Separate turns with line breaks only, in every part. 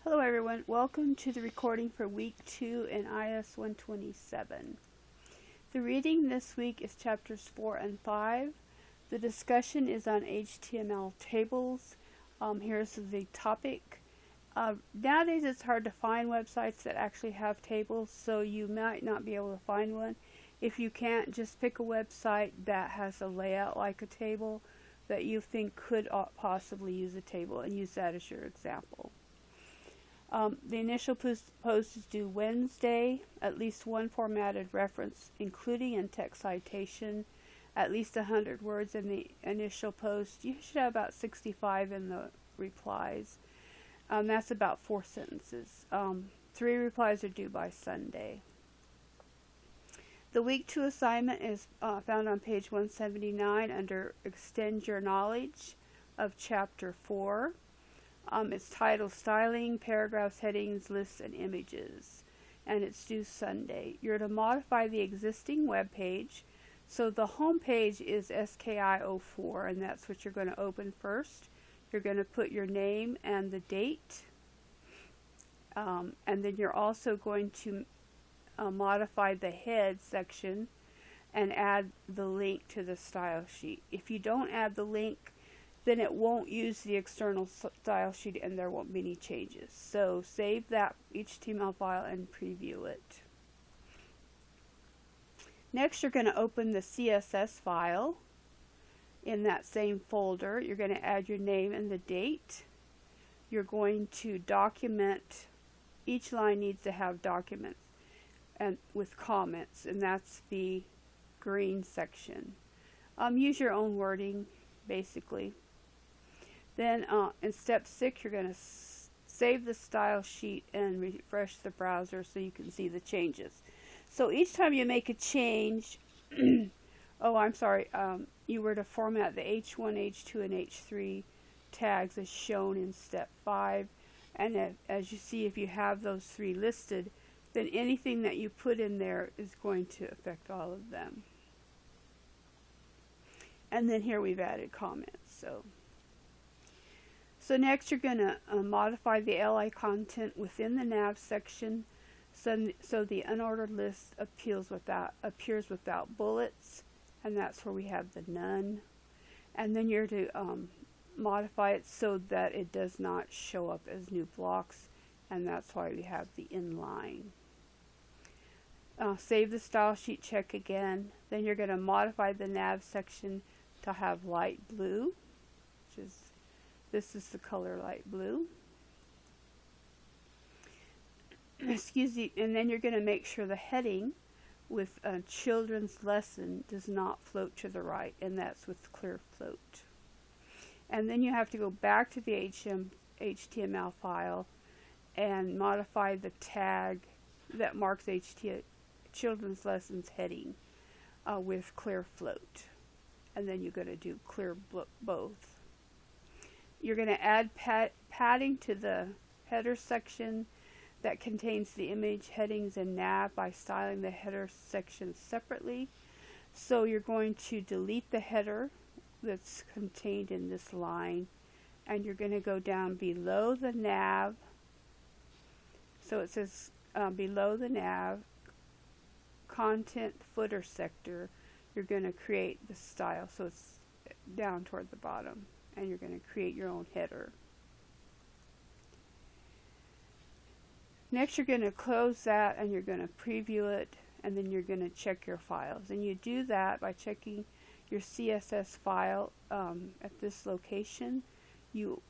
Hello everyone, welcome to the recording for week 2 in IS127. The reading this week is chapters 4 and 5. The discussion is on HTML tables. Here's the topic. Nowadays it's hard to find websites that actually have tables, so you might not be able to find one. If you can't, just pick a website that has a layout like a table that you think could possibly use a table and use that as your example. The initial post is due Wednesday. At least one formatted reference, including in text citation, at least 100 words in the initial post. You should have about 65 in the replies. That's about 4 sentences. 3 replies are due by Sunday. The week 2 assignment is found on page 179 under Extend Your Knowledge of chapter 4. It's titled Styling, Paragraphs, Headings, Lists, and Images, and it's due Sunday. You're to modify the existing web page. So the home page is SKI04, and that's what you're going to open first. You're going to put your name and the date, and then you're also going to modify the head section and add the link to the style sheet. If you don't add the link, then it won't use the external style sheet and there won't be any changes. So save that HTML file and preview it. Next, you're going to open the CSS file in that same folder. You're going to add your name and the date. You're going to document. Each line needs to have documents and with comments, and that's the green section. Use your own wording, basically. Then in step 6, you're going to save the style sheet and refresh the browser so you can see the changes. So each time you make a change, you were to format the H1, H2, and H3 tags as shown in step 5. And as you see, if you have those 3 listed, then anything that you put in there is going to affect all of them. And then here we've added comments. So next you're going to modify the LI content within the nav section so the unordered list appears without bullets, and that's where we have the none. And then you're to modify it so that it does not show up as new blocks, and that's why we have the inline. Save the style sheet, check again. Then you're going to modify the nav section to have light blue, this is the color light blue. Excuse me, and then you're going to make sure the heading with a children's lesson does not float to the right, and that's with clear float. And then you have to go back to the HTML file and modify the tag that marks children's lessons heading with clear float. And then you're going to do clear both. You're going to add padding to the header section that contains the image, headings, and nav by styling the header section separately. So you're going to delete the header that's contained in this line, and you're going to go down below the nav. So it says below the nav, content footer sector, you're going to create the style. So it's down toward the bottom, and you're going to create your own header. Next, you're going to close that and you're going to preview it, and then you're going to check your files. And you do that by checking your CSS file at this location. You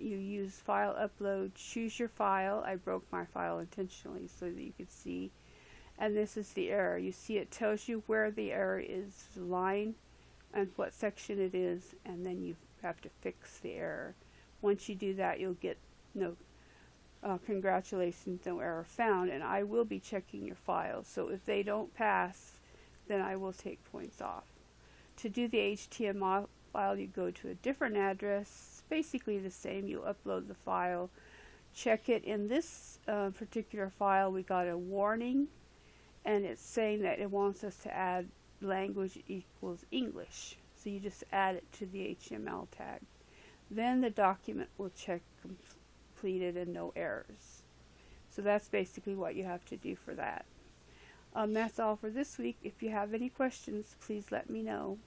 use file upload, choose your file. I broke my file intentionally so that you could see. And this is the error. You see it tells you where the error is, the line, and what section it is, and then you have to fix the error. Once you do that, you'll get congratulations, no error found, and I will be checking your files. So if they don't pass, then I will take points off. To do the HTML file, you go to a different address, basically the same. You upload the file, check it. In this particular file, we got a warning, and it's saying that it wants us to add language equals English. So you just add it to the HTML tag. Then the document will check completed and no errors. So that's basically what you have to do for that. That's all for this week. If you have any questions, please let me know.